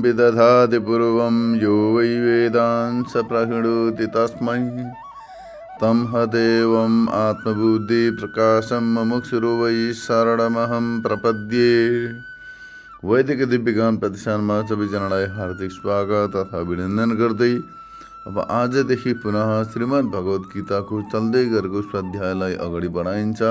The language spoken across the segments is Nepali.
विदधाति पूर्वं यो वै वेदान् स प्रहिणोति तस्मै तं हदेवम् आत्मबुद्धि प्रकाशं मुमुक्षुरो वै शरणमहं प्रपद्ये। वैदिक दिव्य ज्ञान प्रतिष्ठानमा सबैजनालाई हार्दिक स्वागत तथा अभिनन्दन गर्दै अब आजदेखि पुनः श्रीमद् भगवत गीताको चल्दै गरेको स्वाध्यायलाई अगाडि बढाइन्छ।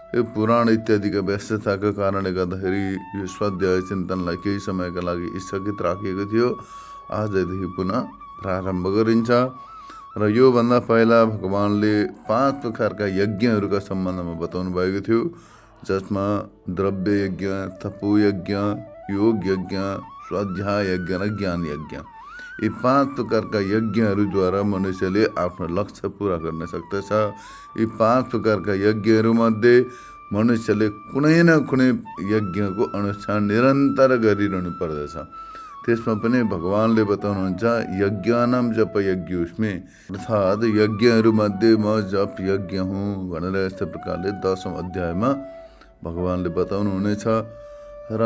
यो पुराण इत्यादिका व्यस्तताका कारणले गर्दाखेरि यो स्वाध्याय चिन्तनलाई केही समयका लागि स्थगित राखिएको थियो। आजदेखि पुनः प्रारम्भ गरिन्छ र योभन्दा पहिला भगवानले 5 प्रकारका यज्ञहरूका सम्बन्धमा बताउनु भएको थियो, जसमा द्रव्य यज्ञ, तपो यज्ञ, योग यज्ञ, स्वाध्याय यज्ञ र ज्ञान यज्ञ। यी 5 प्रकारका यज्ञहरूद्वारा मनुष्यले आफ्नो लक्ष्य पूरा गर्न सक्दछ। यी 5 प्रकारका यज्ञहरूमध्ये मनुष्यले कुनै न कुनै यज्ञको अनुष्ठान निरन्तर गरिरहनु पर्दछ। त्यसमा पनि भगवानले बताउनुहुन्छ यज्ञानाम जप यज्ञोस्मि, अर्थात् यज्ञहरूमध्ये म जप यज्ञ हुँ भनेर यस्तै प्रकारले 10औं अध्यायमा भगवानले बताउनु हुनेछ। र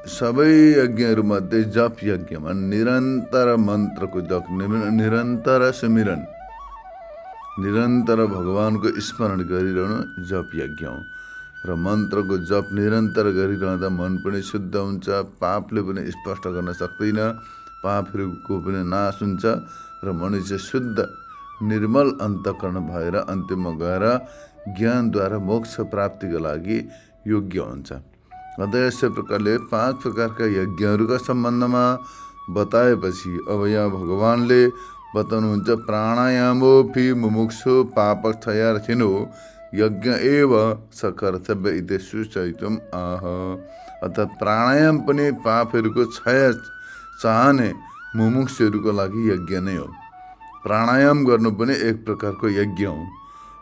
सबै यज्ञहरूमध्ये जप यज्ञमा निरन्तर मन्त्रको जप, निरन्तर सुमिरन, निरन्तर भगवानको स्मरण गरिरहनु जप यज्ञ हो। र मन्त्रको जप निरन्तर गरिरहँदा मन पनि शुद्ध हुन्छ, पापले पनि स्पष्ट गर्न सक्दैन, पापहरूको पनि नाश हुन्छ र मनुष्य शुद्ध निर्मल अन्तःकरण भएर अन्त्यमा गएर ज्ञानद्वारा मोक्ष प्राप्तिको लागि योग्य हुन्छ। अतः यस्तै प्रकारले 5 प्रकारका यज्ञहरूका सम्बन्धमा बताएपछि अब यहाँ भगवानले बताउनुहुन्छ प्राणायामोऽपि मुमुक्षु पापक्षयार्थिनो यज्ञ एव सकर्तव्य इति सूचयितुम् आह। अर्थात् प्राणायाम पनि पापहरूको क्षय चाहने मुमुक्षुहरूको लागि यज्ञ नै हो। प्राणायाम गर्नु पनि एक प्रकारको यज्ञ हो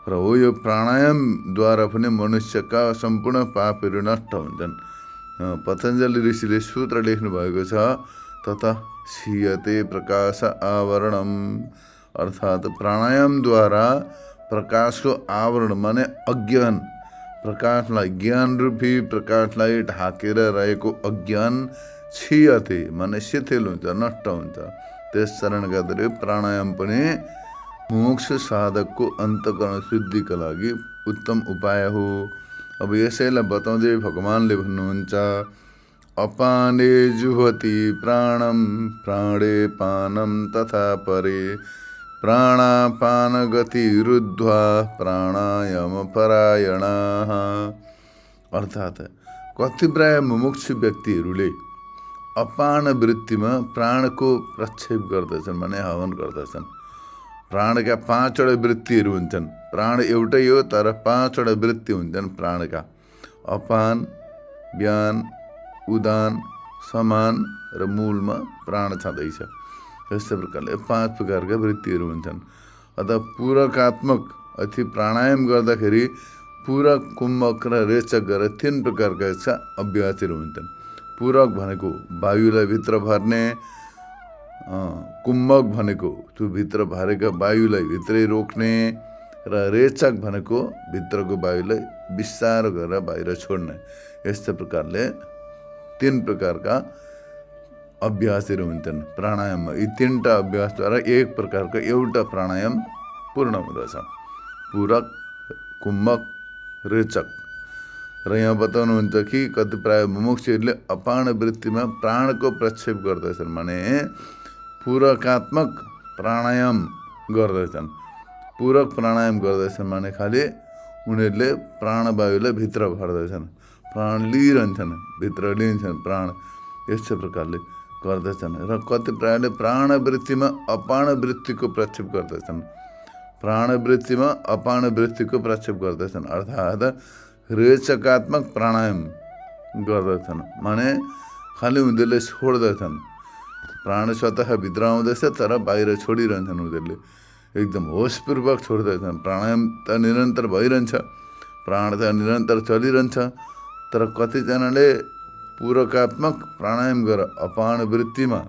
र हो यो प्राणायामद्वारा पनि मनुष्यका सम्पूर्ण पापहरू नष्ट हुन्छन्। पतञ्जलि ऋषिले सूत्र लेख्नु भएको छ, तथा क्षीयते प्रकाश आवरणम, अर्थात् प्राणायामद्वारा प्रकाशको आवरण माने अज्ञान, प्रकाशलाई ज्ञान रूपी प्रकाशलाई ढाकेर रहेको अज्ञान क्षीयते माने शिथिल हुन्छ, नष्ट हुन्छ। त्यस कारणले गर्दाखेरि प्राणायाम पनि मोक्ष साधकको अन्तःकरण शुद्धिका लागि उत्तम उपाय हो। अब यसैलाई बताउँदै भगवानले भन्नुहुन्छ अपाने जुहति प्राणम प्राणे पानम तथा परे प्राणापान गति रुद्ध्वा प्राणायाम परायणाः। अर्थात् कतिपय मुमुक्षु व्यक्तिहरूले अपान वृत्तिमा प्राणको प्रक्षेप गर्दछन्, माने हवन गर्दछन्। प्राणका 5वटा वृत्तिहरू हुन्छन्। प्राण एउटै हो तर 5वटा वृत्ति हुन्छन् प्राणका। अपान, व्यान, उदान, समान र मूलमा प्राण छँदैछ। यस्तै प्रकारले 5 प्रकारका वृत्तिहरू हुन्छन्। अतः पूरकात्मक अथि प्राणायाम गर्दाखेरि पूरक, कुम्भक र रेचक गरेर 3 प्रकारका अभ्यासहरू हुन्छन्। पूरक भनेको वायुलाई भित्र भर्ने, कुम्भक भनेको त्यो भित्र भरेका वायुलाई भित्रै रोक्ने र रेचक भनेको भित्रको वायुलाई विस्तार गरेर बाहिर छोड्ने। यस्तै प्रकारले 3 प्रकारका अभ्यासहरू हुन्छन् प्राणायाममा। यी 3टा अभ्यासद्वारा एक प्रकारको एउटा प्राणायाम पूर्ण हुँदछ, पूरक, कुम्भक, रेचक। र यहाँ बताउनुहुन्छ कि कतिपय मुमुक्षुहरूले अपान वृत्तिमा प्राणको प्रक्षेप गर्दछन्, माने पूरकात्मक प्राणायाम गर्दछन्। पूरक प्राणायाम गर्दछन् माने खालि उनीहरूले प्राणवायुलाई भित्र भर्दछन्, प्राण लिइरहन्छन्, भित्र लिन्छन् प्राण, यस्तै प्रकारले गर्दछन्। र कतिपयले प्राणवृत्तिमा अपान वृत्तिको प्रक्षेप गर्दछन्, प्राणवृत्तिमा अपान वृत्तिको प्रक्षेप गर्दछन्, अर्थात् रेचकात्मक प्राणायाम गर्दछन्, माने खालि उनीहरूले छोड्दछन्। प्राण स्वतः भित्र आउँदैछ तर बाहिर छोडिरहन्छन्, उनीहरूले एकदम होसपूर्वक छोड्दछन्। प्राणायाम त निरन्तर भइरहन्छ, प्राण त निरन्तर चलिरहन्छ, तर कतिजनाले पूरकात्मक प्राणायाम गरेर अपान वृत्तिमा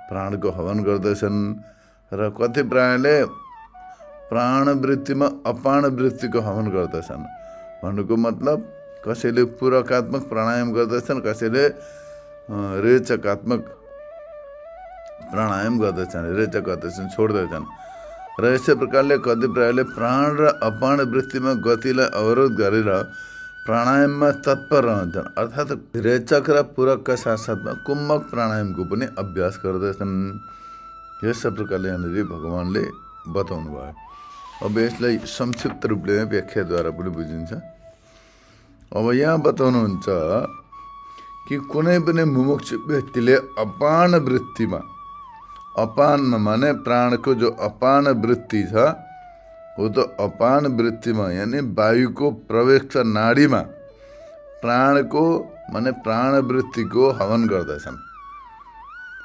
प्राणको हवन गर्दछन् र कतिपयले प्राण वृत्तिमा अपान वृत्तिको हवन गर्दछन्। भन्नुको मतलब कसैले पूरकात्मक प्राणायाम गर्दछन्, कसैले रेचकात्मक प्राणायाम गर्दछन्, रेचक गर्दछन्, छोड्दछन्। र यसै प्रकारले कतिपयले प्राण र अपान वृत्तिमा गतिलाई अवरोध गरेर प्राणायाममा तत्पर रहन्छन्, अर्थात् रेचक र पूरकका साथसाथमा कुम्भक प्राणायामको पनि अभ्यास गर्दछन्। यस प्रकारले यहाँनिर भगवानले बताउनु भयो। अब यसलाई संक्षिप्त रूपले व्याख्याद्वारा पनि बुझिन्छ। अब यहाँ बताउनुहुन्छ कि कुनै पनि मुमुक्षु व्यक्तिले अपान वृत्तिमा, अपानमा माने प्राणको जो अपान वृत्ति छ हो त अपान वृत्तिमा यानि वायुको प्रवेश नाडीमा प्राणको माने प्राण वृत्तिको हवन गर्दछन्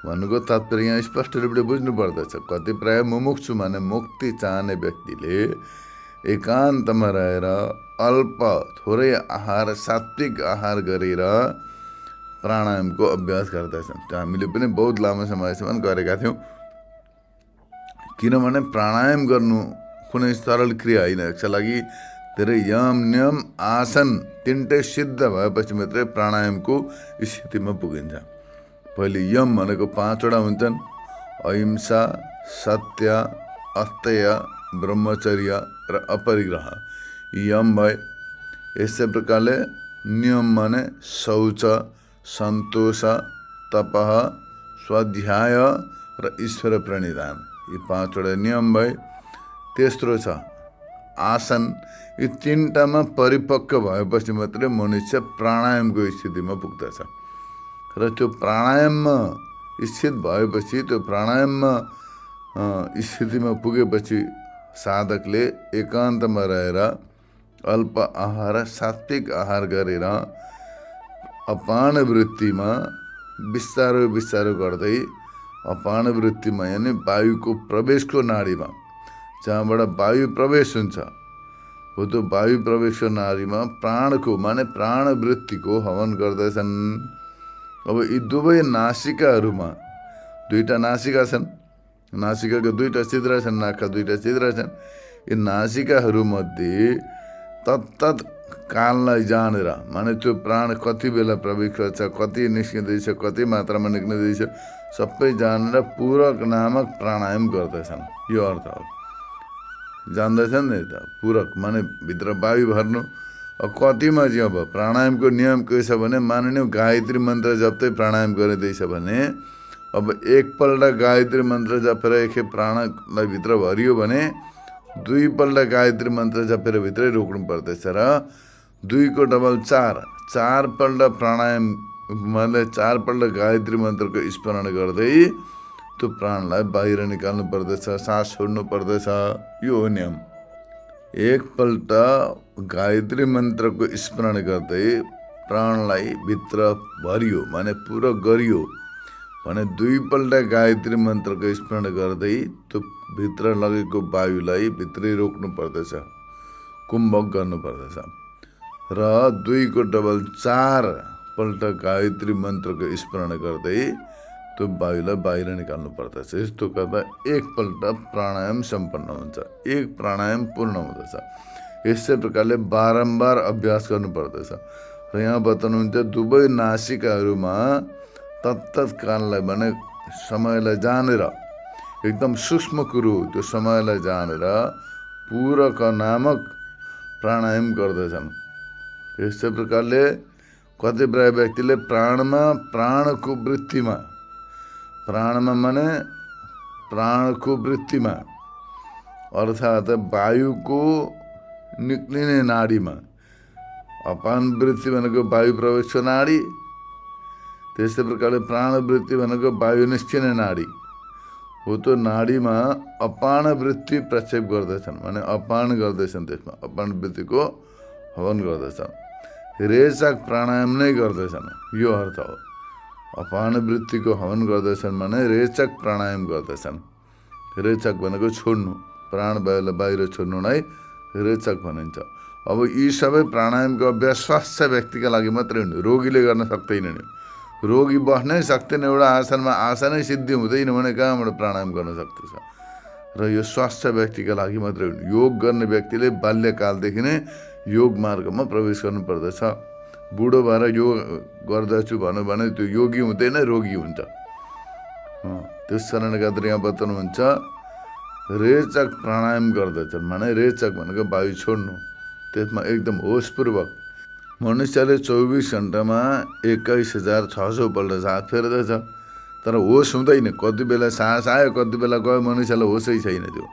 भन्नुको तात्पर्य यहाँ स्पष्ट रूपले बुझ्नु पर्दछ। कतिपय मुमुक्षु माने मुक्ति चाहने व्यक्तिले एकान्तमा रहेर अल्प थोरै आहार, सात्विक आहार गरेर प्राणायामको अभ्यास गर्दछन्। त्यो हामीले पनि बहुत लामो समयसम्म गरेका थियौँ, किनभने प्राणायाम गर्नु कुनै सरल क्रिया होइन। यसका लागि धेरै यम, नियम, आसन तिनटै सिद्ध भएपछि मात्रै प्राणायामको स्थितिमा पुगिन्छ। पहिले यम भनेको 5वटा हुन्छन्, अहिंसा, सत्य, अस्तेय, ब्रह्मचर्य र अपरिग्रह, यम भए। यसै प्रकारले नियम भने शौच, सन्तोष, तपः, स्वाध्याय र ईश्वर प्रणिधान, यी 5वटा नियम भए। तेस्रो छ आसन। यी तिनटामा परिपक्व भएपछि मात्रै मनुष्य प्राणायामको स्थितिमा पुग्दछ। र त्यो प्राणायाममा स्थित भएपछि, त्यो प्राणायाममा स्थितिमा पुगेपछि साधकले एकान्तमा रहेर अल्प आहार, सात्विक आहार गरेर अपान वृत्तिमा बिस्तारो बिस्तारो गर्दै अपान वृत्तिमा यानि वायुको प्रवेशको नाडीमा, जहाँबाट वायु प्रवेश हुन्छ हो त्यो वायु प्रवेशको नाडीमा प्राणको माने प्राण वृत्तिको हवन गर्दछन्। अब यी दुवै नासिकाहरूमा, 2टा नासिका छन्, नासिकाको 2टा छिद्र छन्, नाकका 2टा छिद्र छन्। यी नासिकाहरूमध्ये तत्तत् काललाई जानेर माने त्यो प्राण कति बेला प्रवेश गर्छ, कति निस्किँदैछ, कति मात्रामा निस्किँदैछ सबै जानेर पूरक नामक प्राणायाम गर्दछन्। यो अर्थ हो, जान्दछन् नि त। पूरक माने भित्र वायु भर्नु। कतिमा चाहिँ अब प्राणायामको नियम के छ भने, मानिलिउँ गायत्री मन्त्र जप्दै प्राणायाम गरिँदैछ भने अब एकपल्ट गायत्री मन्त्र जपेर एकखेप प्राणलाई भित्र भरियो भने 2पल्ट गायत्री मन्त्र जपेर भित्रै रोक्नु पर्दछ र 2 को डबल 4पल्ट प्राणायाम मतलब 4पल्ट गायत्री मन्त्रको स्मरण गर्दै त्यो प्राणलाई बाहिर निकाल्नु पर्दछ, सास छोड्नु पर्दछ। यो हो नियम। एकपल्ट गायत्री मन्त्रको स्मरण गर्दै प्राणलाई भित्र भरियो माने पूरा गरियो भने 2पल्ट गायत्री मन्त्रको स्मरण गर्दै त्यो भित्र लगेको वायुलाई भित्रै रोक्नु पर्दछ, कुम्भक गर्नु पर्दछ। र 2 को डबल 4पल्ट गायत्री मन्त्रको स्मरण गर्दै त्यो वायुलाई बाहिर निकाल्नु पर्दछ। यस्तो गर्दा एकपल्ट प्राणायाम सम्पन्न हुन्छ, एक प्राणायाम पूर्ण हुँदछ। यसै प्रकारले बारम्बार अभ्यास गर्नु पर्दछ। र यहाँ बताउनुहुन्छ दुवै नासिकाहरूमा तत्तत् काललाई भने समयलाई जानेर, एकदम सूक्ष्म कुरो त्यो समयलाई जानेर पूरक नामक प्राणायाम गर्दछन्। यसै प्रकारले कतिपय व्यक्तिले प्राणमा, प्राणको वृत्तिमा, प्राणमा माने प्राणको वृत्तिमा अर्थात् वायुको निक्लिने नाडीमा, अपान वृत्ति भनेको वायु प्रवेशको नाडी, त्यस्तै प्रकारले प्राण वृत्ति भनेको वायु निस्किने नाडी हो। त्यो नाडीमा अपान वृत्ति प्रक्षेप गर्दछन् माने अपान गर्दैछन्, त्यसमा अपान वृत्तिको हवन गर्दछन्। रेचक प्राणायाम नै गर्दछन्, यो अर्थ हो। अपान वृत्तिको हवन गर्दछन् माने रेचक प्राणायाम गर्दछन्। रेचक भनेको छोड्नु, प्राण वायुलाई बाहिर छोड्नुलाई रेचक भनिन्छ। अब यी सबै प्राणायामको अभ्यास स्वास्थ्य व्यक्तिका लागि मात्रै हुनु, रोगीले गर्न सक्दैन नि। रोगी बस्नै सक्दैन एउटा आसनमा, आसनै सिद्धि हुँदैन भने कहाँबाट प्राणायाम गर्न सक्दछ। र यो स्वास्थ्य व्यक्तिका लागि मात्रै हुनु। योग गर्ने व्यक्तिले बाल्यकालदेखि नै योग मार्गमा प्रवेश गर्नु पर्दछ। बुढो भएर योग गर्दछु भन्यो भने त्यो योगी हुँदैन, रोगी हुन्छ। त्यस कारणले गर्दा यहाँ बताउनुहुन्छ रेचक प्राणायाम गर्दछन्। माने रेचक भनेको वायु छोड्नु, त्यसमा एकदम होसपूर्वक मनुष्यले 24 घण्टामा 21,600 पल्ट सास फेर्दछ, तर होस हुँदैन। कति बेला सास आयो, कति बेला गयो, मनुष्यलाई होसै छैन त्यो।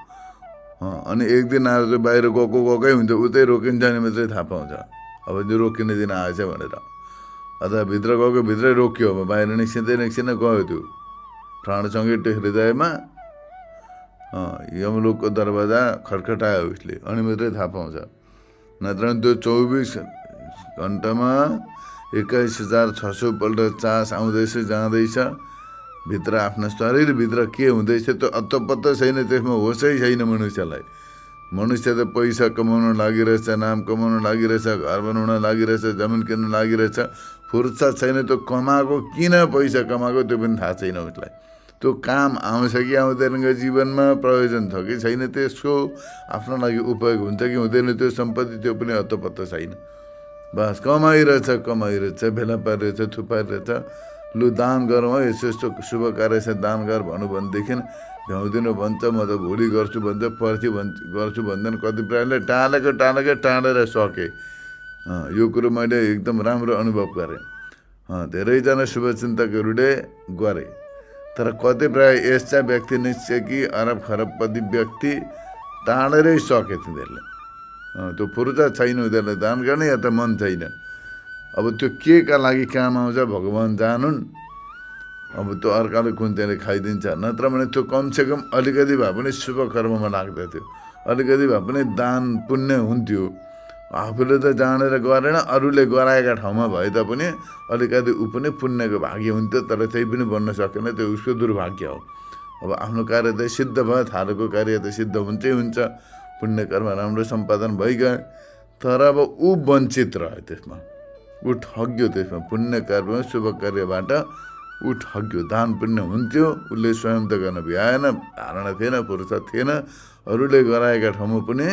अनि एक दिन आएर चाहिँ बाहिर गएकै हुन्छ, उतै रोकिन्छ भने मात्रै थाहा पाउँछ अब त्यो रोकिने दिन आएछ भनेर। अथवा भित्र गएको भित्रै रोकियो, अब बाहिर निस्किँदै गयो त्यो प्राणसँगै हृदयमा यमलोकको दरवाजा खटखटायो उसले, अनि मात्रै थाहा पाउँछ। नत्र त्यो 24 घण्टामा 21,600 पल्ट चास आउँदैछ जाँदैछ, भित्र आफ्नो शरीरभित्र के हुँदैछ त्यो अत्तपत्त छैन, त्यसमा होसै छैन मनुष्यलाई। मनुष्य त पैसा कमाउन लागिरहेछ, नाम कमाउन लागिरहेछ, घर बनाउन लागिरहेछ, जमिन किन्न लागिरहेछ, फुर्सद छैन। त्यो कमाएको, किन पैसा कमाएको त्यो पनि थाहा छैन उसलाई। त्यो काम आउँछ कि आउँदैन, जीवनमा प्रयोजन छ कि छैन, त्यसको आफ्नो लागि उपयोग हुन्छ कि हुँदैन, त्यो सम्पत्ति त्यो पनि अत्तपत्त छैन। बस कमाइरहेछ, भेला पारिरहेछ, थुपारिरहेछ। लु दान गरौँ है, यस्तो यस्तो शुभ कार्य छ, दान गर भनौँ भनेदेखि भ्याउँदिनँ भन्छ, म त भोलि गर्छु भन्छ, पर्सि गर्छु भन्दैन। कति प्रायले टालेर सके। यो कुरो मैले एकदम राम्रो अनुभव गरेँ। धेरैजना शुभचिन्तकहरूले गरे, तर कति प्राय यस्ता व्यक्ति निश्चय कि अरब खरबपति व्यक्ति टाढेरै सके तिनीहरूले। त्यो फुर्सद छैन उनीहरूलाई दान गर्ने, या त मन छैन। अब त्यो के का लागि काम आउँछ भगवान जानुन्। अब त्यो अर्काले कुन्तेले खाइदिन्छ, नत्र भने त्यो कमसेकम अलिकति भए पनि शुभ कर्ममा लाग्दथ्यो, अलिकति भए पनि दान पुण्य हुन्थ्यो। आफूले त जानेर गरेन, अरूले गराएका ठाउँमा भए तापनि अलिकति ऊ पनि पुण्यको भाग्य हुन्थ्यो, तर त्यही पनि बन्न सकेन, त्यो उसको दुर्भाग्य हो। अब आफ्नो कार्य त सिद्ध भयो, थालेको कार्य त सिद्ध हुन्छै हुन्छ, पुण्य कर्म राम्रो सम्पादन भइगयो, तर अब ऊ वञ्चित रह्यो, त्यसमा ऊ ठग्यो। त्यसमा पुण्य कर्म शुभ कार्यबाट ऊ ठग्यो। दान पुण्य हुन्थ्यो, उसले स्वयं त गर्न भ्याएन, धारणा थिएन, फुर्सद थिएन। अरूले गराएका ठाउँमा पनि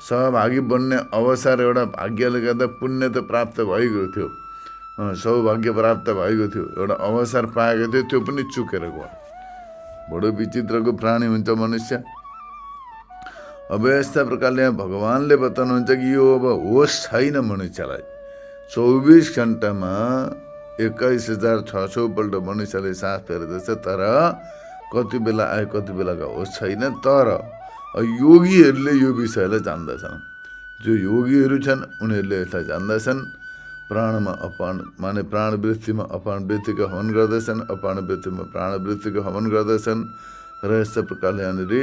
सहभागी बन्ने अवसर, एउटा भाग्यले गर्दा पुण्य त प्राप्त भएको थियो, सौभाग्य प्राप्त भएको थियो, एउटा अवसर पाएको थियो, त्यो पनि चुकेर गयो। बडो विचित्रको प्राणी हुन्छ मनुष्य। अब यस्ता प्रकारले भगवानले बताउनुहुन्छ कि यो अब होस छैन मनुष्यलाई। 24 घण्टामा 21,600 पल्ट मनुष्यले सास फेर्दछ, तर कति बेला आयो कति बेलाको होस छैन। तर योगीहरूले यो विषयलाई जान्दछन्। जो योगीहरू छन् उनीहरूले यसलाई जान्दछन्। प्राणमा अपान माने प्राणवृत्तिमा अपान वृत्तिको हवन गर्दछन्, अपान वृत्तिमा प्राणवृत्तिको हवन गर्दछन्। र यस्तो प्रकारले यहाँनिर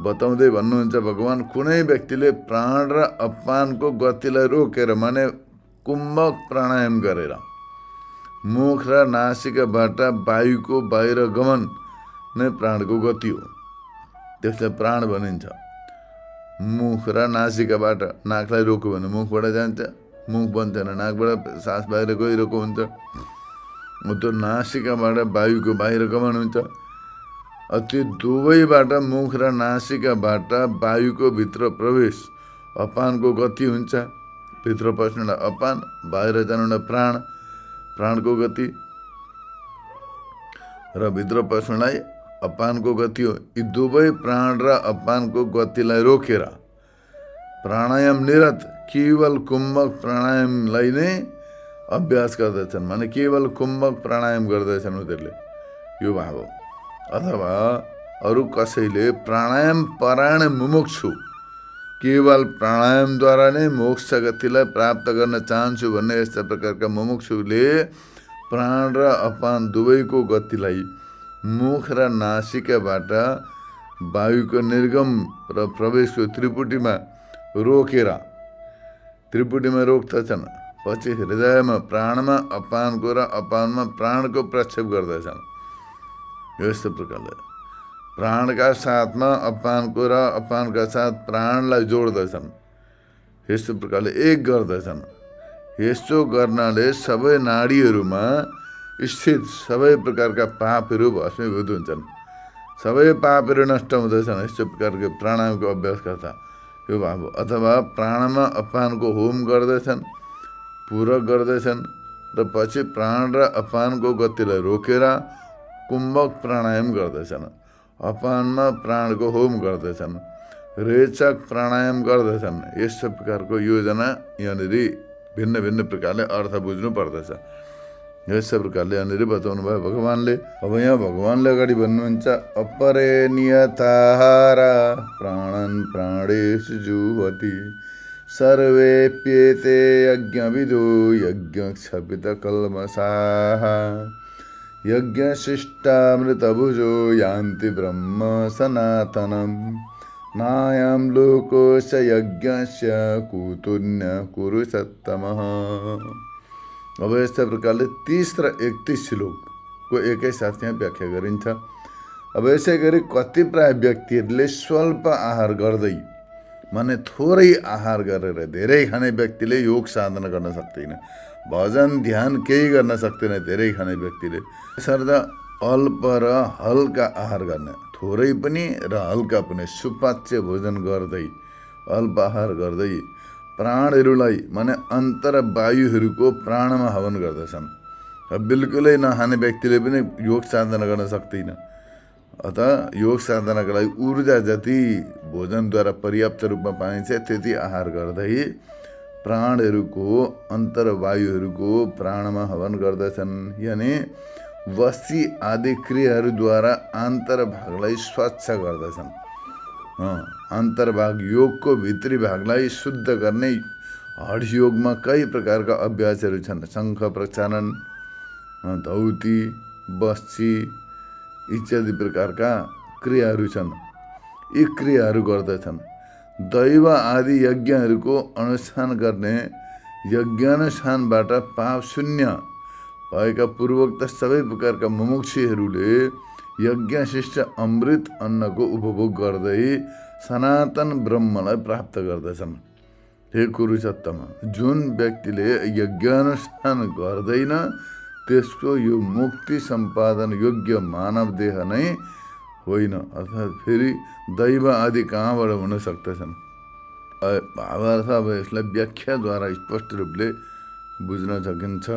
बताउँदै भन्नुहुन्छ भगवान, कुनै व्यक्तिले प्राण र अपानको गतिलाई रोकेर, माने कुम्भक प्राणायाम गरेर, मुख र नासिकाबाट वायुको बाहिर गमन नै प्राणको गति हो। त्यसलाई प्राण भनिन्छ। मुख र नासिकाबाट, नाकलाई रोक्यो भने मुखबाट जान्छ, मुख बन्छ भने नाकबाट सास बाहिर गइरहेको हुन्छ। त्यो नासिकाबाट वायुको बाहिर गमन हुन्छ। त्यो दुवैबाट, मुख र नासिकाबाट वायुको भित्र प्रवेश अपानको गति हुन्छ। भित्र पस्नुलाई अपान, बाहिर जानुलाई प्राण, प्राणको गति, र भित्र पस्नुलाई अपानको गति हो। यी दुवै प्राण र अपानको गतिलाई रोकेर प्राणायाम निरत केवल कुम्भक प्राणायामलाई नै अभ्यास गर्दछन्। माने केवल कुम्भक प्राणायाम गर्दछन् उनीहरूले, यो भाव हो। अथवा अरू कसैले प्राणायाम परायण मुमुक्षु, केवल प्राणायामद्वारा नै मोक्ष गतिलाई प्राप्त गर्न चाहन्छु भन्ने यस्ता प्रकारका मुमुक्षुले प्राण र अपान दुवैको गतिलाई मुख र नासिकाबाट वायुको निर्गम र प्रवेशको त्रिपुटीमा रोकेर, त्रिपुटीमा रोक्दछन्। पछि हृदयमा प्राणमा अपानको र अपानमा प्राणको प्रक्षेप गर्दछन्। यस्तो प्रकारले प्राणका साथमा अपानको र अपानका साथ प्राणलाई जोड्दछन्। यस्तो प्रकारले एक गर्दछन्। यस्तो गर्नाले सबै नाडीहरूमा स्थित सबै प्रकारका पापहरू भस्मीभूत हुन्छन्, सबै पापहरू नष्ट हुँदछन्। यस्तो प्रकारको प्राणायामको अभ्यास गर्दा यो भाव। अथवा प्राणमा अपानको होम गर्दछन्, पूरक गर्दछन्, र पछि प्राण र अपानको गतिलाई रोकेर कुम्भक प्राणायाम गर्दछन्, अपानमा प्राणको होम गर्दछन्, रेचक प्राणायाम गर्दछन्। यस्तो प्रकारको योजना यहाँनिर भिन्न भिन्न प्रकारले अर्थ बुझ्नु पर्दछ। यस्तो प्रकारले यहाँनिर बताउनु भयो भगवानले। अब यहाँ भगवानले अगाडि भन्नुहुन्छ, अपरे नियताहारा प्राणन् प्राणेषु जुह्वति सर्वेप्येते यज्ञविदो यज्ञक्षपितकल्मषाः यज्ञशिष्टामृतभुजो यान्ति ब्रह्म सनातनम् नायं लोकोस्य यज्ञस्य कुतुन्य कुरुसत्तमः। अब यस्तै प्रकारले 30 र 31 श्लोकको एकै साथ यहाँ व्याख्या गरिन्छ। अब यसै गरी कतिपय व्यक्तिहरूले स्वल्प आहार गर्दै, माने थोरै आहार गरेर धेरै खाने व्यक्तिले योग साधना गर्न सक्दैन, भजन ध्यान केही गर्न सक्दैन धेरै खाने व्यक्तिले। त्यसर्थ अल्प र हल्का आहार गर्ने, थोरै पनि र हल्का पनि सुपाच्य भोजन गर्दै, अल्प आहार गर्दै प्राणहरूलाई माने अन्तर वायुहरूको प्राणमा हवन गर्दछन्। बिल्कुलै नखाने व्यक्तिले पनि योग साधना गर्न सक्दैन। अत योग साधनाको लागि ऊर्जा जति भोजनद्वारा पर्याप्त रूपमा पाइन्छ त्यति आहार गर्दै प्राणहरूको अन्तर्वायुहरूको प्राणमा हवन गर्दछन्। यानि वसी आदि क्रियाहरूद्वारा अन्तर्भागलाई स्वच्छ गर्दछन्। अन्तर्भाग योगको भित्री भागलाई शुद्ध गर्ने हठयोगमा कई प्रकारका अभ्यासहरू छन्। शङ्ख प्रचालन, धौती, बस्ची इत्यादि प्रकारका क्रियाहरू छन्। यी क्रियाहरू गर्दछन्। दैव आदि यज्ञहरूको अनुष्ठान गर्ने यज्ञानुष्ठानबाट पाप शून्य भएका पूर्वोक्त सबै प्रकारका मुमुक्षुहरूले यज्ञशिष्ट अमृत अन्नको उपभोग गर्दै सनातन ब्रह्मलाई प्राप्त गर्दछन्। हे कुरुसत्तम, जुन व्यक्तिले यज्ञानुष्ठान गर्दैन त्यसको यो मुक्ति सम्पादन योग्य मानव देह नै होइन। अर्थात् फेरि दैव आदि कहाँबाट हुन सक्दछन्? भावार्थ अब यसलाई व्याख्याद्वारा स्पष्ट रूपले बुझ्न सकिन्छ।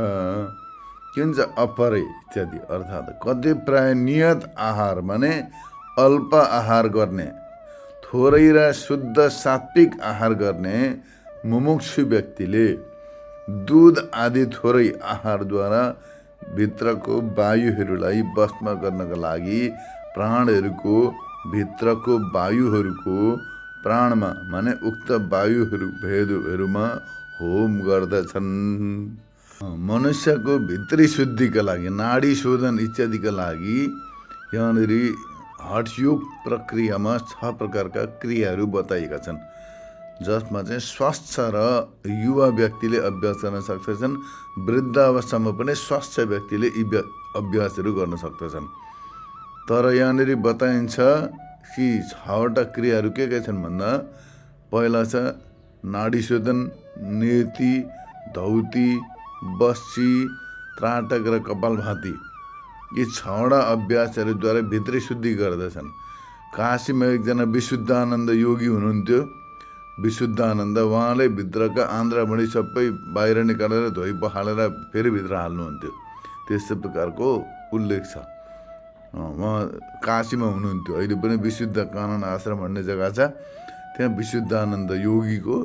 किन्छ अपरे इत्यादि अर्थात् कतिपय नियत आहार माने अल्प आहार गर्ने, थोरै र शुद्ध सात्विक आहार गर्ने मुमुक्षु व्यक्तिले दूध आदि थोरै आहारद्वारा भित्रको वायुहरूलाई भस्म गर्नका लागि प्राणहरूको भित्रको वायुहरूको प्राणमा माने उक्त वायुहरू भेदहरूमा होम गर्दछन्। मनुष्यको भित्री शुद्धिका लागि, नाडी शोधन इत्यादिका लागि यहाँनिर हठयोग प्रक्रियामा 6 प्रकारका क्रियाहरू बताइएका छन्, जसमा चाहिँ स्वस्थ र युवा व्यक्तिले अभ्यास गर्न सक्दछन्। वृद्ध अवस्थामा पनि स्वस्थ व्यक्तिले यी अभ्यासहरू गर्न सक्दछन्। तर यहाँनिर बताइन्छ कि 6वटा क्रियाहरू के छन् भन्दा, पहिला छ नाडी शोधन, नेति, धौती, बस्ची, त्राटक र कपालभाती। यी 6वटा अभ्यासहरूद्वारा भित्री शुद्धि गर्दछन्। काशीमा एकजना विशुद्धानन्द योगी हुनुहुन्थ्यो। विशुद्धानन्द, उहाँले भित्रका आन्द्राभुँडी सबै बाहिर निकालेर धोइ पखालेर फेरि भित्र हाल्नुहुन्थ्यो। त्यस्तो प्रकारको उल्लेख छ। उहाँ काशीमा हुनुहुन्थ्यो। अहिले पनि विशुद्ध कानन आश्रम भन्ने जग्गा छ, त्यहाँ विशुद्धानन्द योगीको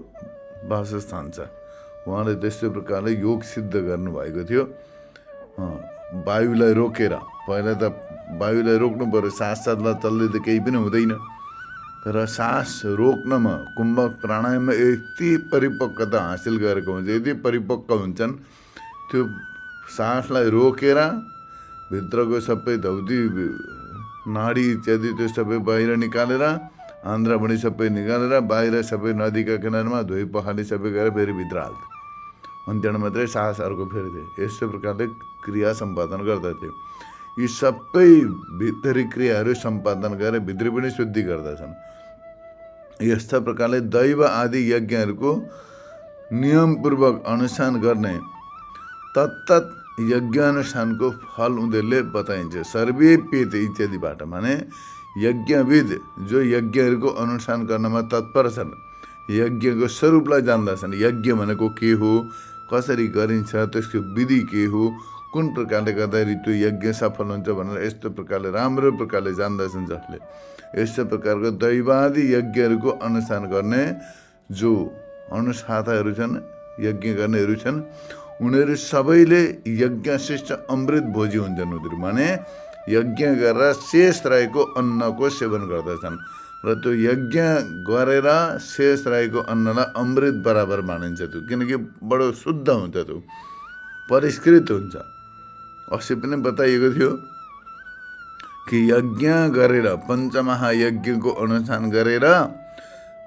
वासस्थान छ। उहाँले त्यस्तो प्रकारले योग सिद्ध गर्नुभएको थियो। वायुलाई रोकेर, पहिला त वायुलाई रोक्नु पर्यो, सास चल्दै त केही पनि हुँदैन। तर सास रोक्नमा कुम्भक प्राणायाममा यति परिपक्वता हासिल गरेको हुन्छ, यति परिपक्व हुन्छन्, त्यो सासलाई रोकेर भित्रको सबै धौती नाडी इत्यादि त्यो सबै बाहिर निकालेर, आन्द्राभुँडी सबै निकालेर बाहिर सबै नदीका किनारमा धोइ पखाली सबै गरेर फेरि भित्र हाल्थ्यो। अनि त्यहाँबाट मात्रै सास अर्को फेर्थे। यस्तो प्रकारले क्रिया सम्पादन गर्दथे। यी सबै भित्री क्रियाहरू सम्पादन गरेर भित्री पनि शुद्धि गर्दछन्। यस्ता प्रकारले दैव आदि यज्ञहरूको नियमपूर्वक अनुष्ठान गर्ने तत्तत यज्ञानुष्ठानको फल उनीहरूले बताइन्छ। सर्वे पेते इत्यादिबाट, माने यज्ञविद जो यज्ञहरूको अनुष्ठान गर्नमा तत्पर छन्, यज्ञको स्वरूपलाई जान्दछन्। यज्ञ भनेको के हो, कसरी गरिन्छ, त्यसको विधि के हो, कुन प्रकारले गर्दाखेरि त्यो यज्ञ सफल हुन्छ भनेर यस्तो प्रकारले राम्रो प्रकारले जान्दछन् जसले यस्तो प्रकारको दैवादी यज्ञहरूको अनुष्ठान गर्ने जो अनुष्ठाताहरू छन्, यज्ञ गर्नेहरू छन्, उनीहरू सबैले यज्ञशिष्ट अमृत भोजी हुन्छन्। उनीहरू माने यज्ञ गरेर शेष रहेको अन्नको सेवन गर्दछन् र त्यो यज्ञ गरेर शेष रहेको अन्नलाई अमृत बराबर मानिन्छ त्यो, किनकि बडो शुद्ध हुन्छ, त्यो परिष्कृत हुन्छ। अस्ति पनि बताइएको थियो कि यज्ञ गरेर पञ्चमहायज्ञको अनुष्ठान गरेर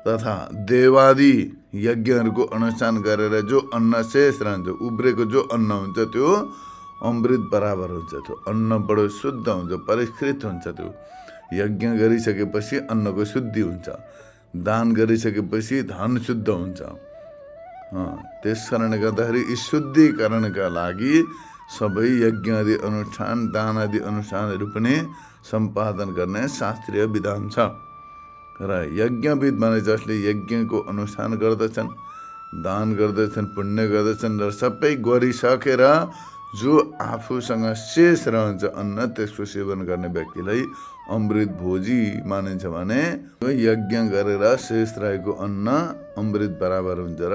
तथा देवादी यज्ञहरूको अनुष्ठान गरेर जो अन्न शेष रहन्छ, उब्रेको जो अन्न हुन्छ त्यो अमृत बराबर हुन्छ। त्यो अन्न बडो शुद्ध हुन्छ, परिष्कृत हुन्छ। त्यो यज्ञ गरिसकेपछि अन्नको शुद्धि हुन्छ, दान गरिसकेपछि धन शुद्ध हुन्छ। त्यस कारणले गर्दाखेरि यी शुद्धिकरणका लागि सबै यज्ञ आदि अनुष्ठान, दान आदि अनुष्ठानहरू पनि सम्पादन गर्ने शास्त्रीय विधान छ। र यज्ञविद माने जसले यज्ञको अनुष्ठान गर्दछन्, दान गर्दछन्, पुण्य गर्दछन् र सबै गरिसकेर जो आफूसँग शेष रहन्छ अन्न त्यसको सेवन गर्ने व्यक्तिलाई अमृत भोजी मानिन्छ। भने यज्ञ गरेर शेष रहेको अन्न अमृत बराबर हुन्छ र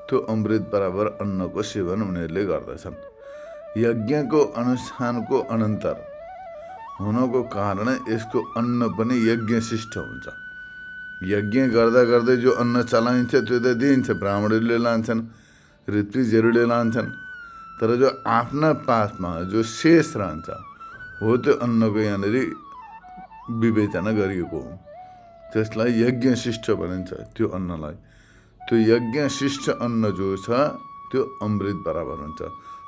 त्यो अमृत बराबर अन्नको सेवन उनीहरूले गर्दछन्। यज्ञको अनुष्ठानको अनन्तर हुनको कारण यसको अन्न पनि यज्ञशिष्ट हुन्छ। यज्ञ गर्दा गर्दै जो अन्न चलाइन्छ त्यो त दिइन्छ, ब्राह्मणहरूले लान्छन्, ऋत्विजहरूले लान्छन्, तर जो आफ्ना पासमा जो शेष रहन्छ हो त्यो अन्नको यहाँनिर विवेचना गरिएको हो, त्यसलाई यज्ञशिष्ट भनिन्छ। त्यो अन्नलाई, त्यो यज्ञशिष्ट अन्न जो छ त्यो अमृत बराबर हुन्छ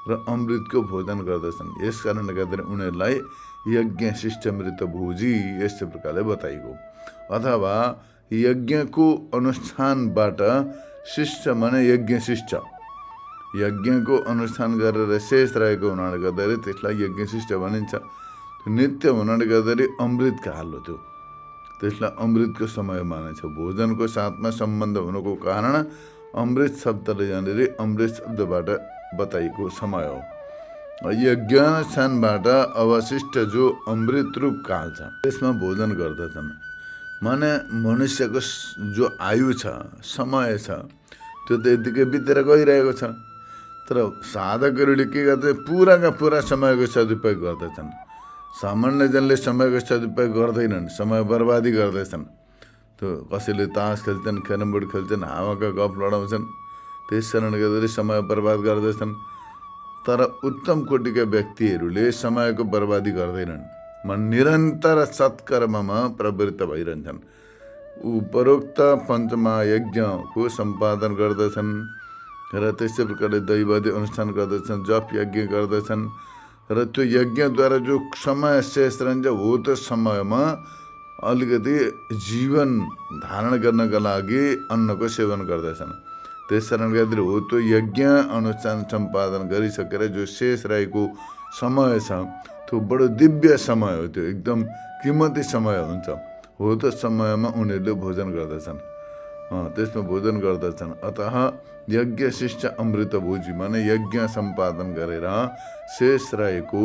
र अमृतको भोजन गर्दछन्। यस कारणले गर्दा उनीहरूलाई यज्ञशिष्ट मृत भोजी यस्तो प्रकारले बताइएको। अथवा यज्ञको अनुष्ठानबाट शिष्ट माने यज्ञशिष्ट, यज्ञको अनुष्ठान गरेर शेष रहेको हुनाले गर्दाखेरि त्यसलाई यज्ञशिष्ट भनिन्छ। नित्य हुनाले गर्दाखेरि अमृतका हाल हो त्यो, त्यसलाई अमृतको समय मानिन्छ। भोजनको साथमा सम्बन्ध हुनुको कारण अमृत शब्दले यहाँनिर अमृत शब्दबाट बताइएको समय हो। यज्ञानुष्ठानबाट अवशिष्ट जो अमृत रूप काल छ त्यसमा भोजन गर्दछन्। माने मनुष्यको जो आयु छ, समय छ, त्यो त यतिकै बितेर गइरहेको छ, तर साधकहरूले के गर्छ, पुराका पुरा समयको सदुपयोग गर्दछन्। सामान्य जनले समयको सदुपयोग गर्दैनन्, समय बर्बादी गर्दैछन्। त्यो कसैले तास खेल्छन्, क्यारम बोर्ड खेल्छन्, हावाका गफ लडाउँछन्, त्यस कारणले गर्दाखेरि समय बर्बाद गर्दछन्। तर उत्तम कोटिका व्यक्तिहरूले समयको बर्बादी गर्दैनन्, निरन्तर सत्कर्ममा प्रवृत्त भइरहन्छन्। उपरोक्त पञ्चमहायज्ञको सम्पादन गर्दछन् र त्यस्तै प्रकारले दैवादी अनुष्ठान गर्दछन्, जप यज्ञ गर्दछन् र त्यो यज्ञद्वारा जो समय शेष रहन्छ हो त्यो समयमा अलिकति जीवन धारण गर्नका लागि अन्नको सेवन गर्दछन्। त्यस कारणले गर्दाखेरि हो त्यो यज्ञ अनुष्ठान सम्पादन गरिसकेर जो शेष रहेको समय छ त्यो बडो दिव्य समय हो, त्यो एकदम किमती समय हुन्छ। हो त्यो समयमा उनीहरूले भोजन गर्दछन्, त्यसमा भोजन गर्दछन्। अतः यज्ञशिष्ट अमृत भोजी माने यज्ञ सम्पादन गरेर शेष रहेको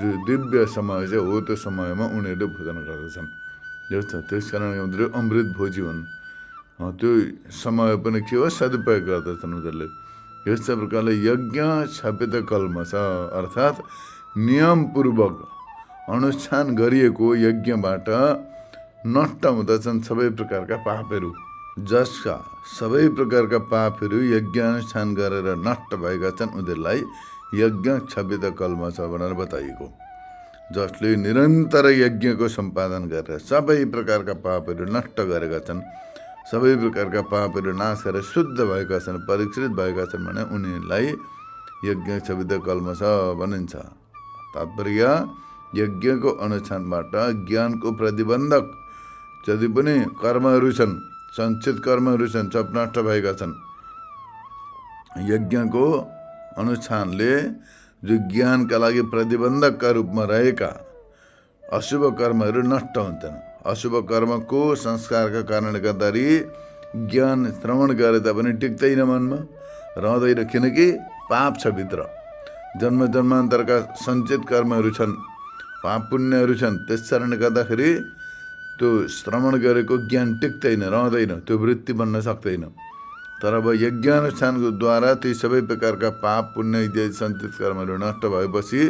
जो दिव्य समय छ हो त्यो समयमा उनीहरूले भोजन गर्दछन्। त्यस कारण उनीहरू अमृत भोजी हुन्। त्यो समय पनि के हो, सदुपयोग गर्दछन् उनीहरूले। यस्तो प्रकारले यज्ञ छापित कल्म छ, अर्थात् नियमपूर्वक अनुष्ठान गरिएको यज्ञबाट नष्ट हुँदछन् सबै प्रकारका पापहरू। जसका सबै प्रकारका पापहरू यज्ञ अनुष्ठान गरेर नष्ट भएका छन् उनीहरूलाई यज्ञ छापित कल्म छ भनेर बताइएको। जसले निरन्तर यज्ञको सम्पादन गरेर सबै प्रकारका पापहरू नष्ट गरेका छन्, सबै प्रकारका पापहरू नाश गरेर शुद्ध भएका छन्, परिष्कृत भएका छन् भने उनीहरूलाई यज्ञ छापित कल्म छ भनिन्छ। तात्पर्य यज्ञको अनुष्ठानबाट ज्ञानको प्रतिबन्धक जति पनि कर्महरू छन्, सञ्चित कर्महरू छन्, सब नष्ट भएका छन्। यज्ञको अनुष्ठानले जो ज्ञानका लागि प्रतिबन्धकका रूपमा रहेका अशुभ कर्महरू नष्ट हुन्छन्। अशुभ कर्मको संस्कारका कारणले गर्दाखेरि ज्ञान श्रवण गरे तापनि टिक्दैन, मनमा रहँदैन, किनकि पाप छ भित्र। जन्म जन्मान्तरका सञ्चित कर्महरू छन्, पाप पुण्यहरू छन्। त्यस कारणले गर्दाखेरि त्यो श्रवण गरेको ज्ञान टिक्दैन, रहँदैन, त्यो वृत्ति बन्न सक्दैन। तर अब यज्ञानुष्ठानको द्वारा ती सबै प्रकारका पाप पुण्य इत्यादि सञ्चित कर्महरू नष्ट भएपछि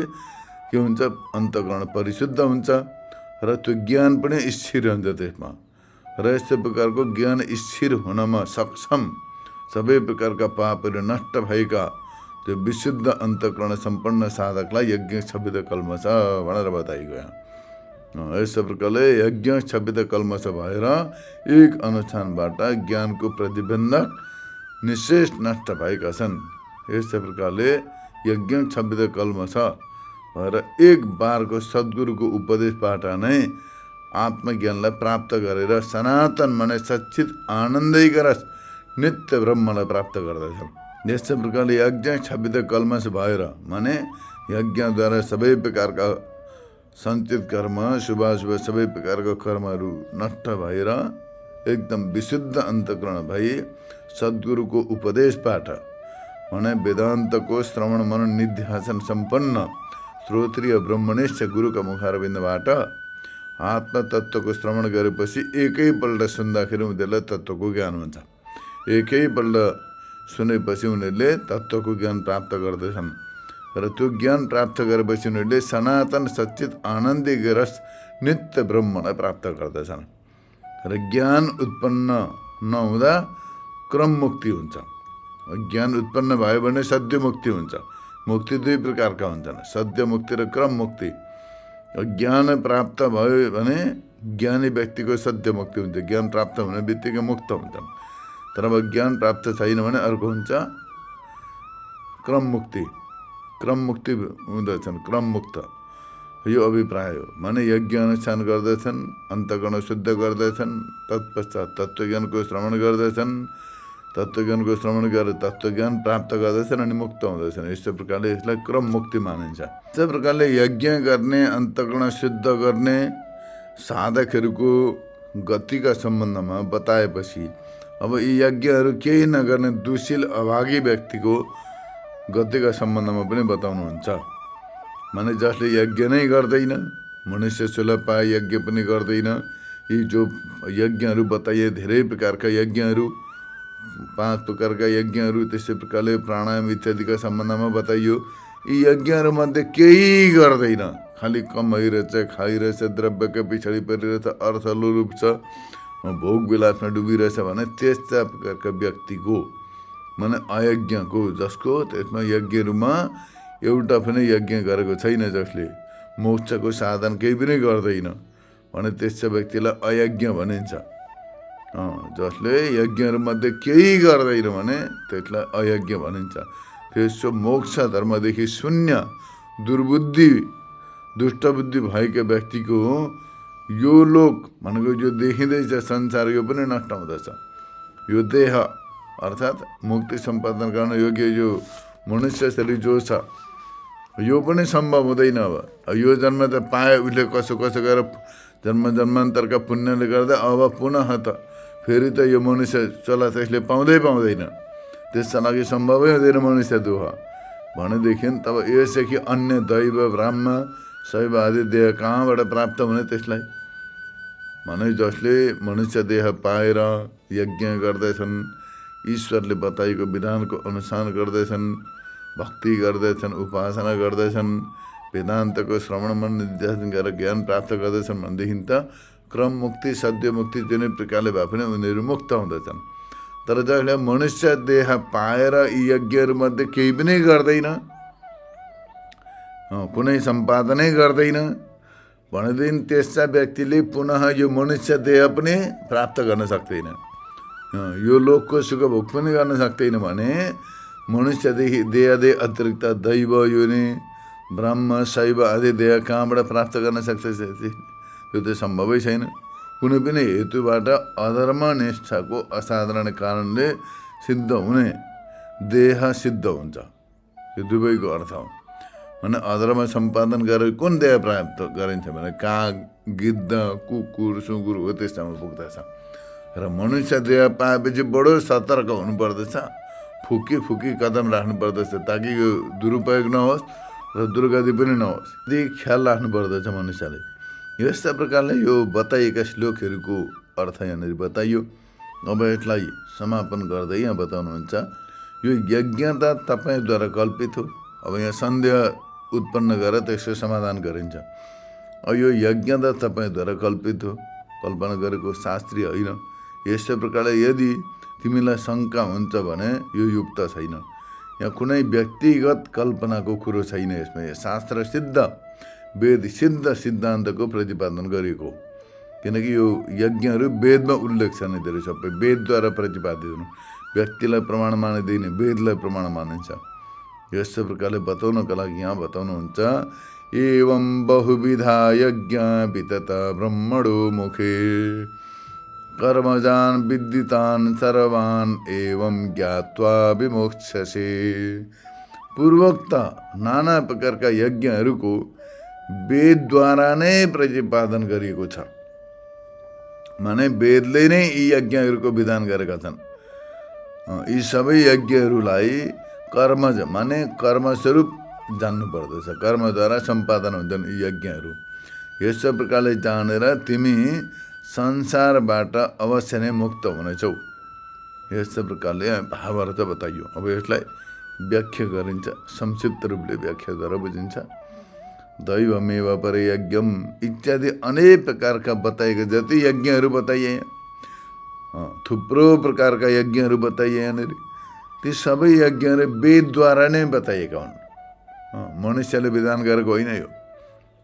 के हुन्छ, अन्तःकरण परिशुद्ध हुन्छ र त्यो ज्ञान पनि स्थिर हुन्छ त्यसमा। र यस्तो प्रकारको ज्ञान स्थिर हुनमा सक्षम सबै प्रकारका पापहरू नष्ट भएका त्यो विशुद्ध अन्तःकरण सम्पन्न साधकलाई यज्ञ छब्बित कल्मष भनेर बताइएको यहाँ। यस्तो प्रकारले यज्ञ छब्बित कल्मष भएर एक अनुष्ठानबाट ज्ञानको प्रतिबन्धक निशेष नष्ट भएका छन्। यस्तो प्रकारले यज्ञ छब्बित कल्मष भएर एक बारको सद्गुरुको उपदेशबाट नै आत्मज्ञानलाई प्राप्त गरेर सनातन माने सच्चित आनन्दैक रस नित्य ब्रह्मलाई प्राप्त गर्दछन्। यस्तै प्रकारले यज्ञ छब्बित कल्मष भएर माने यज्ञद्वारा सबै प्रकारका सञ्चित कर्म शुभाशुभ सबै प्रकारका कर्महरू नष्ट भएर एकदम विशुद्ध अन्तःकरण भई सद्गुरुको उपदेशबाट माने वेदान्तको श्रवण मनन निध्यासन सम्पन्न श्रोत्रिय ब्रह्मनिष्ठ गुरुका मुखारविन्दबाट आत्मतत्त्वको श्रवण गरेपछि एकैपल्ट सुन्दाखेरि उनीहरूलाई तत्त्वको ज्ञान हुन्छ। एकैपल्ट सुनेपछि उनीहरूले तत्त्वको ज्ञान प्राप्त गर्दछन् र त्यो ज्ञान प्राप्त गरेपछि उनीहरूले सनातन सच्चित आनन्दिक रस नित्य ब्रह्मलाई प्राप्त गर्दछन्। र ज्ञान उत्पन्न नहुँदा क्रम मुक्ति हुन्छ। ज्ञान उत्पन्न भयो भने सद्य मुक्ति हुन्छ। मुक्ति दुई प्रकारका हुन्छन्, सद्य मुक्ति र क्रम मुक्ति। ज्ञान प्राप्त भयो भने ज्ञानी व्यक्तिको सद्य मुक्ति हुन्छ, ज्ञान प्राप्त हुने बित्तिकै मुक्त हुन्छन्। तर अब ज्ञान प्राप्त छैन भने अर्को हुन्छ क्रम मुक्ति। क्रम मुक्ति हुँदछन्, क्रम मुक्त। यो अभिप्राय हो। माने यज्ञ अनुष्ठान गर्दछन्, अन्तःकरण शुद्ध गर्दछन्, तत्पश्चात तत्त्वज्ञानको श्रवण गर्दछन्, तत्त्वज्ञानको श्रवण गरेर तत्त्वज्ञान प्राप्त गर्दछन् अनि मुक्त हुँदछन्। यस्तो प्रकारले यसलाई क्रम मुक्ति मानिन्छ। यस्तै प्रकारले यज्ञ गर्ने, अन्तःकरण शुद्ध गर्ने साधकहरूको गतिका सम्बन्धमा बताएपछि अब यी यज्ञहरू केही नगर्ने दुशील अभागी व्यक्तिको गतिका सम्बन्धमा पनि बताउनुहुन्छ। माने जसले यज्ञ नै गर्दैन, मनुष्य सुलभ पाए यज्ञ पनि गर्दैन, यी जो यज्ञहरू बताइए धेरै प्रकारका यज्ञहरू, 5 प्रकारका यज्ञहरू, त्यसै प्रकारले प्राणायाम इत्यादिका सम्बन्धमा बताइयो। यी यज्ञहरूमध्ये केही गर्दैन, खालि कमाइरहेछ, खाइरहेछ, द्रव्यका पछाडि परिरहेछ, अर्थ लोलुप छ, भोग विलासमा डुबिरहेछ भने त्यस्ता प्रकारका व्यक्तिको माने अयज्ञको, जसको त्यसमा यज्ञहरूमा एउटा पनि यज्ञ गरेको छैन, जसले मोक्षको साधन केही पनि गर्दैन भने त्यस्ता व्यक्तिलाई अयज्ञ भनिन्छ। जसले यज्ञहरूमध्ये केही गर्दैन भने त्यसलाई अयज्ञ भनिन्छ। त्यसो मोक्ष धर्मदेखि शून्य दुर्बुद्धि दुष्टबुद्धि भएका व्यक्तिको यो लोक भनेको जो देखिँदैछ संसार यो पनि नष्ट हुँदछ। यो देह अर्थात् मुक्ति सम्पादन गर्न योग्य यो मनुष्य शरीर जो छ यो पनि सम्भव हुँदैन। अब यो जन्म त पाए उसले कसो कसो गरेर जन्म जन्मान्तरका पुण्यले गर्दा अब पुनः त फेरि त यो मनुष्य चला त्यसले पाउँदैन। त्यसका लागि सम्भवै हुँदैन मनुष्य दुःख भनेदेखि तब यसदेखि अन्य दैव ब्राह्म शैव आदि देह कहाँबाट प्राप्त हुने त्यसलाई? भने जसले मनुष्य देह पाएर यज्ञ गर्दैछन्, ईश्वरले बताएको विधानको अनुसार गर्दैछन्, भक्ति गर्दैछन्, उपासना गर्दैछन्, वेदान्तको श्रवण मनन निध्यासन गरेर ज्ञान प्राप्त गर्दैछन् भनेदेखि त क्रम मुक्ति सद्य मुक्ति जुनै प्रकारले भए पनि उनीहरू मुक्त हुँदछन्। तर जसले मनुष्य देह पाएर यी यज्ञहरूमध्ये केही पनि गर्दैन, कुनै सम्पादनै गर्दैन भनेदेखि त्यस्ता व्यक्तिले पुनः यो मनुष्य देह पनि प्राप्त गर्न सक्दैन, यो लोकको सुख भोग पनि गर्न सक्दैन। भने मनुष्यदेखि देहदेखि अतिरिक्त दैव योनि ब्रह्म शैव आदि देह कहाँबाट प्राप्त गर्न सक्छ? यो त सम्भवै छैन। कुनै पनि हेतुबाट अधर्म निष्ठाको असाधारण कारणले सिद्ध हुने देह सिद्ध हुन्छ। यो दुवैको अर्थ हो। भने अधर्म सम्पादन गरेर कुन देह प्राप्त गरिन्छ भने काग, गिद्ध, कुकुर, सुँगुर हो त्यस्तामा पुग्दछ। र मनुष्य देह पाएपछि बडो सतर्क हुनुपर्दछ। फुकी कदम राख्नु पर्दछ ताकि यो दुरुपयोग नहोस् र दुर्गति पनि नहोस्। यदि ख्याल राख्नु पर्दछ मनुष्यले। यस्ता प्रकारले यो बताइएका श्लोकहरूको अर्थ यहाँनिर बताइयो। अब यसलाई समापन गर्दै यहाँ बताउनुहुन्छ, यो यज्ञता तपाईँद्वारा कल्पित हो। अब यहाँ सन्देह उत्पन्न गरेर त्यसको समाधान गरिन्छ। अब यो यज्ञता तपाईँद्वारा कल्पित हो, कल्पना गरेको शास्त्रीय होइन। यस्तै प्रकारले यदि तिमीलाई शङ्का हुन्छ भने यो युक्त छैन। यहाँ कुनै व्यक्तिगत कल्पनाको कुरो छैन। यसमा शास्त्र सिद्ध वेद सिद्ध सिद्धान्तको प्रतिपादन गरिएको, किनकि यो यज्ञहरू वेदमा उल्लेख छन्। यिनीहरू सबै वेदद्वारा प्रतिपादित हुनु। व्यक्तिलाई प्रमाण मानिँदैन, वेदलाई प्रमाण मानिन्छ। यस्तै प्रकारले बताउनका लागि यहाँ बताउनुहुन्छ, एवं बहुविधा यज्ञ वितत ब्रह्मणो मुखे कर्मजान विदितान सर्वान एवं ज्ञात्वा विमोक्षसे। पूर्वोक्त नाना प्रकारका यज्ञहरूको वेदद्वारा नै प्रतिपादन गरिएको छ। माने वेदले नै यी यज्ञहरूको विधान गरेका छन्। यी सबै यज्ञहरूलाई कर्मज माने कर्मस्वरूप जान्नु पर्दछ। कर्मद्वारा सम्पादन हुन्छन् यी यज्ञहरू। यस्तो प्रकारले जानेर तिमी संसारबाट अवश्य नै मुक्त हुनेछौ। यस्तो प्रकारले भावार्थ बताइयो। अब यसलाई व्याख्या गरिन्छ, संक्षिप्त रूपले व्याख्याद्वारा बुझिन्छ। दैवमेव परे यज्ञम इत्यादि अनेक प्रकारका बताएका जति यज्ञहरू बताइए, थुप्रो प्रकारका यज्ञहरू बताइए यहाँनिर। ती सबै यज्ञहरू वेदद्वारा नै बताइएका हुन्। मनुष्यले विधान गरेको होइन। यो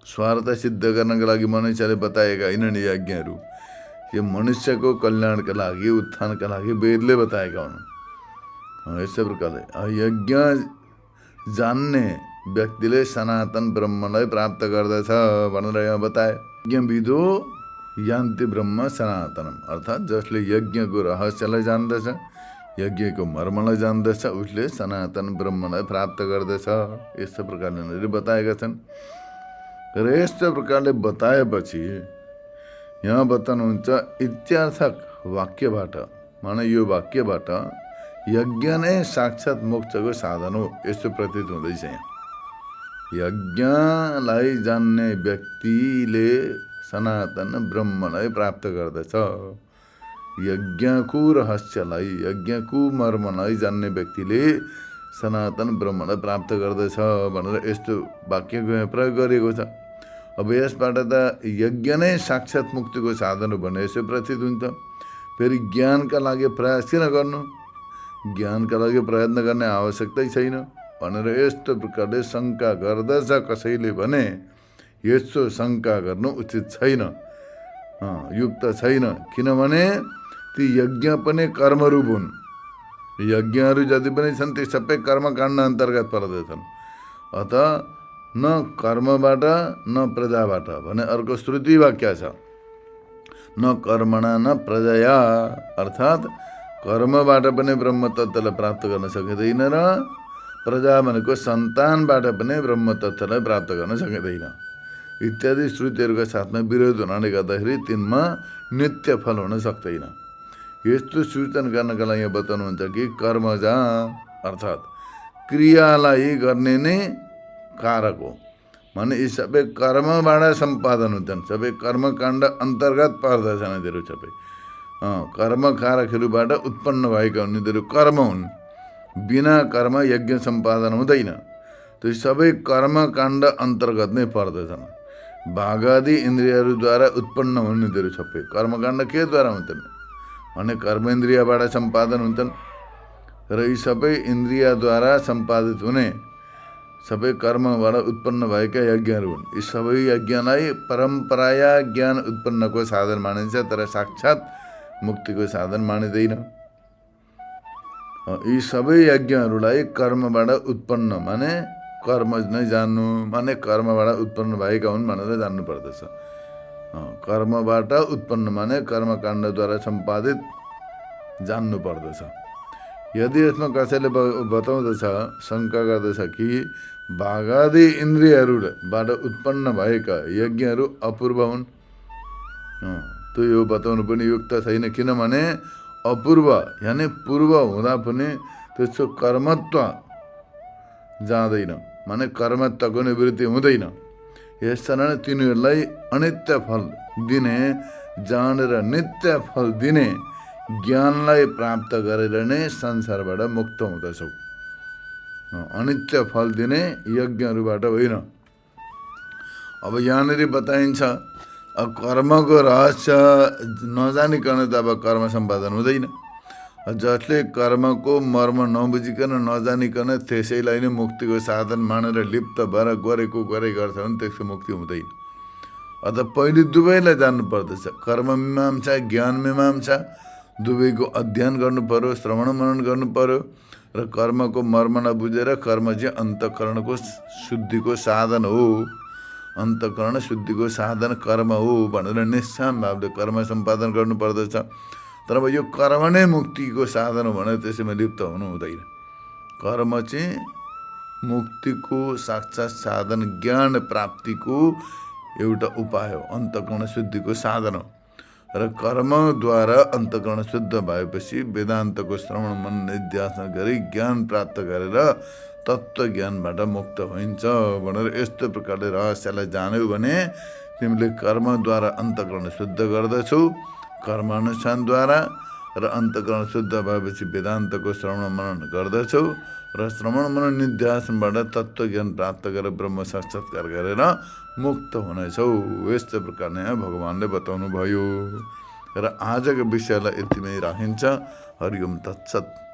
स्वार्थ सिद्ध गर्नको लागि मनुष्यले बताएका होइनन् यज्ञहरू। यो मनुष्यको कल्याणका लागि, उत्थानका लागि वेदले बताएका हुन्। यस्तै प्रकारले यज्ञ जान्ने व्यक्तिले सनातन ब्रह्मलाई प्राप्त गर्दछ भनेर यहाँ बताए। यज्ञविदो यान्ति ब्रह्म सनातनम, अर्थात् जसले यज्ञको रहस्यलाई जान्दछ, यज्ञको मर्मलाई जान्दछ, उसले सनातन ब्रह्मलाई प्राप्त गर्दछ। यस्तो प्रकारले बताएका छन्। र यस्तो प्रकारले बताएपछि यहाँ बताउनुहुन्छ इत्यार्थक वाक्यबाट, माने यो वाक्यबाट यज्ञ नै साक्षात् मोक्षको साधन हो यस्तो प्रतीत हुँदैछ। यहाँ यज्ञलाई जान्ने व्यक्तिले सनातन ब्रह्मलाई प्राप्त गर्दछ। यज्ञको रहस्यलाई, यज्ञको मर्मलाई जान्ने व्यक्तिले सनातन ब्रह्मलाई प्राप्त गर्दछ भनेर यस्तो वाक्यको यहाँ प्रयोग गरिएको छ। अब यसबाट त यज्ञ नै साक्षात् मुक्तिको साधन हो भने यसो प्रतीत हुन्छ। फेरि ज्ञानका लागि प्रयास किन गर्नु, ज्ञानका लागि प्रयत्न गर्ने आवश्यकतै छैन भनेर यस्तो प्रकारले शङ्का गर्दछ कसैले भने यस्तो शङ्का गर्नु उचित छैन, युक्त छैन। किनभने ती यज्ञ पनि कर्मरूप हुन्। यज्ञहरू जति पनि छन् ती सबै कर्मकाण्ड अन्तर्गत पर्दछन्। अत न कर्मबाट न प्रजाबाट भने अर्को श्रुति वाक्य छ, न कर्मणा न प्रजया, अर्थात् कर्मबाट पनि ब्रह्म तत्त्वलाई प्राप्त गर्न सकिँदैन र प्रजा भनेको सन्तानबाट पनि ब्रह्म तत्त्वलाई प्राप्त गर्न सकिँदैन इत्यादि श्रुतिहरूका साथमा विरोध हुनाले गर्दाखेरि तिनमा नित्य फल हुन सक्दैन। यस्तो सूचना गर्नका लागि यहाँ बताउनुहुन्छ कि कर्मजा अर्थात् क्रियालाई गर्ने नै कारक हो। माने यी सबै कर्मबाट सम्पादन हुन्छन्, सबै कर्मकाण्ड अन्तर्गत पर्दछन्। यिनीहरू सबै कर्म कारकहरूबाट उत्पन्न भएका हुन्। यिनीहरू कर्म हुन्। बिना कर्म यज्ञ सम्पादन हुँदैन। त्यो सबै कर्मकाण्ड अन्तर्गत नै पर्दछन्। भागादि इन्द्रियहरूद्वारा उत्पन्न हुन्। यिनीहरू सबै कर्मकाण्ड केद्वारा हुन्छन् भने कर्मेन्द्रियबाट सम्पादन हुन्छन्। र यी सबै इन्द्रियद्वारा सम्पादित हुने सबै कर्मबाट उत्पन्न भएका यज्ञहरू हुन्। यी सबै यज्ञलाई परम्पराया ज्ञान उत्पन्नको साधन मानिन्छ, तर साक्षात् मुक्तिको साधन मानिँदैन। यी सबै यज्ञहरूलाई कर्मबाट उत्पन्न माने कर्म नै जान्नु, माने कर्मबाट उत्पन्न भएका हुन् भनेर जान्नु पर्दछ। कर्मबाट उत्पन्न माने कर्मकाण्डद्वारा सम्पादित जान्नु पर्दछ। यदि यसमा कसैले बताउँदछ, शङ्का गर्दछ कि भागादि इन्द्रियहरूबाट उत्पन्न भएका यज्ञहरू अपूर्व हुन्, त्यो यो बताउनु पनि युक्त छैन। किनभने अपूर्व यानि पूर्व हुँदा पनि त्यसको कर्मत्व जाँदैन, माने कर्मत्वको निवृत्ति हुँदैन। यस कारण तिनीहरूलाई अनित्य फल दिने, जानेर नित्य फल दिने ज्ञानलाई प्राप्त गरेर नै संसारबाट मुक्त हुँदछौ। अनित्य फल दिने यज्ञहरूबाट होइन। अब यहाँनिर बताइन्छ अब कर्मको रहस्य नजानिकन त अब कर्म सम्पादन हुँदैन। जसले कर्मको मर्म नबुझिकन नजानिकन त्यसैलाई नै मुक्तिको साधन मानेर लिप्त भएर गरेको गरे गर्छ भने त्यसको मुक्ति हुँदैन। अत पहिले दुवैलाई जान्नु पर्दछ। कर्म मीमांसा, ज्ञान मीमांसा दुवैको अध्ययन गर्नु पर्यो, श्रवण मनन गर्नु पर्यो। र कर्मको मर्म नबुझेर कर्म चाहिँ अन्तःकरणको शुद्धिको साधन हो, अन्तःकरण शुद्धिको साधन कर्म हो भनेर निश्चय भावले कर्म सम्पादन गर्नु पर्दछ। तर अब यो कर्म नै मुक्तिको साधन हो भने त्यसैमा लिप्त हुनु हुँदैन। कर्म चाहिँ मुक्तिको साक्षात् साधन, ज्ञान प्राप्तिको एउटा उपाय हो, अन्तःकरण शुद्धिको साधन हो। र कर्मद्वारा अन्तःकरण शुद्ध भएपछि वेदान्तको श्रवण मनन निध्यासन गरी ज्ञान प्राप्त गरेर तत्त्व ज्ञानबाट मुक्त हुन्छ भनेर यस्तो प्रकारले रहस्यलाई जान्यौ भने तिमीले कर्मद्वारा अन्तःकरण शुद्ध गर्दछौ, कर्मानुष्ठानद्वारा। र अन्तःकरण शुद्ध भएपछि वेदान्तको श्रवण मनन गर्दछौ र श्रवण मनन निध्यासनबाट तत्त्व ज्ञान प्राप्त गरेर ब्रह्म साक्षात्कार गरेर मुक्त हुनेछौ। यस्तो प्रकारले भगवानले बताउनु भयो। र आजको विषयलाई यतिमै राखिन्छ। हरि ओम तत्सत्।